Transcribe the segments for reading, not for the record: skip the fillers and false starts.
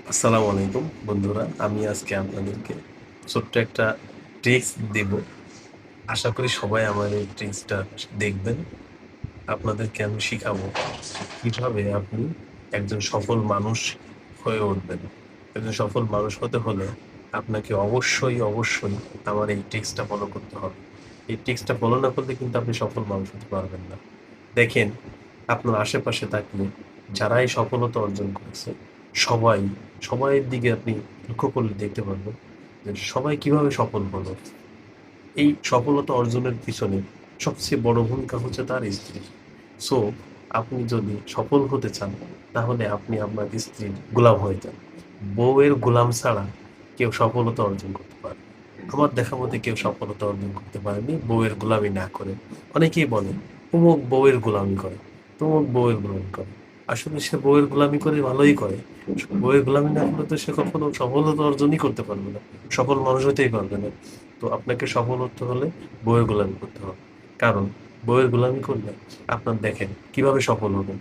আসসালামু আলাইকুম বন্ধুরা, আমি আজকে আপনাদেরকে ছোট্ট একটা ট্রিক্স দেব। আশা করি সবাই আমার এই ট্রিক্সটা দেখবেন। আপনাদেরকে আমি শিখাবো কিভাবে আপনি একজন সফল মানুষ হয়ে উঠবেন। একজন সফল মানুষ হতে হলে আপনাকে অবশ্যই আমার এই ট্রিক্সটা ফলো করতে হবে। এই ট্রিক্সটা ফলো না করলে কিন্তু আপনি সফল মানুষ হতে পারবেন না। দেখেন, আপনার আশেপাশে তাকিয়ে যারাই সফলতা অর্জন করেছে, সবাই সবাইয়ের দিকে আপনি লক্ষ্য করলে দেখতে পারবেন যে সবাই কিভাবে সফল হলো। এই সফলতা অর্জনের পিছনে সবচেয়ে বড় ভূমিকা হচ্ছে তার স্ত্রী। সো আপনি যদি সফল হতে চান, তাহলে আপনি আপনার স্ত্রীর গোলাম হয়ে যান। বউয়ের গোলাম ছাড়া কেউ সফলতা অর্জন করতে পারে না। আমার দেখা মতে কেউ সফলতা অর্জন করতে পারেনি বউয়ের গোলামি না করে। অনেকেই বলে অমুক বউয়ের গোলামি করে, তমুক বউয়ের গোলামি করে। আসলে সে বউয়ের গোলামি করে ভালোই করে। বউয়ের গোলামি না করলে তো সে কখনো সফলতা অর্জনই করতে পারবে না, সফল মানুষ হতেই পারবে না। তো আপনাকে সফল হতে হলে বইয়ের গোলামি করতে হবে। কারণ বইয়ের গোলামি করলে আপনার দেখেন কিভাবে সফল হবেন।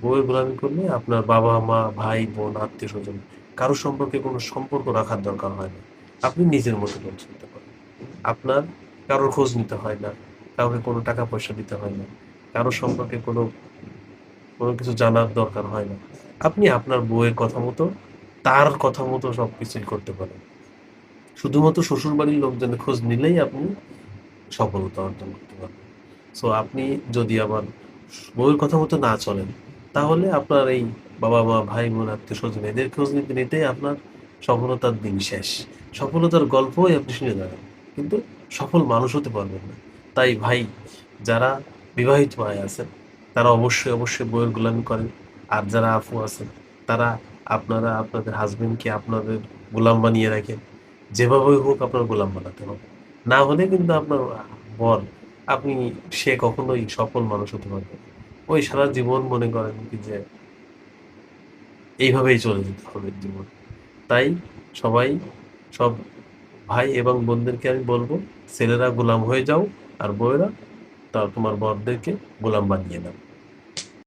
বইয়ের গোলামি করলে আপনার বাবা মা ভাই বোন আত্মীয় স্বজন কারো সম্পর্কে কোনো সম্পর্ক রাখার দরকার হয় না। আপনি নিজের মতো করে চলতে পারেন। আপনার কারোর খোঁজ নিতে হয় না, কাউকে কোনো টাকা পয়সা দিতে হয় না, কারো সম্পর্কে কোনো কোনো কিছু জানার দরকার হয় না। আপনি আপনার বউয়ের কথা মতো, তার কথা মতো সবকিছুই করতে পারেন। শুধুমাত্র শ্বশুরবাড়ির লোকজনের খোঁজ নিলেই আপনি সফলতা অর্জন করতে পারবেন। সো আপনি যদি আবার বউয়ের কথা মতো না চলেন, তাহলে আপনার এই বাবা-মা, ভাই-বোন, আত্মীয়স্বজন এদের খোঁজ নিতে, নিতেই আপনার সফলতার দিন শেষ। সফলতার গল্পই আপনি শুনে যাবেন। কিন্তু সফল মানুষ হতে পারবেন না। তাই ভাই, যারা বিবাহিত ভাই আছেন, তারা অবশ্যই বউয়ের গোলামি করেন। আর যারা আপু আছেন, তারা আপনারা আপনাদের হাসব্যান্ডকে আপনাদের গোলাম বানিয়ে রাখেন। যেভাবেই হোক আপনার গোলাম বানাতে হবে। না হলে কিন্তু আপনার বর, আপনি সে কখনোই সফল মানুষ হতে পারবে না। ওই সারা জীবন মনে করেন কি যে এইভাবেই চলে যেতে হবে জীবন। তাই সবাই, সব ভাই এবং বোনদেরকে আমি বলবো, ছেলেরা গোলাম হয়ে যাও, আর বউয়েরা তা তোমার বরদেরকে গোলাম বানিয়ে নাও।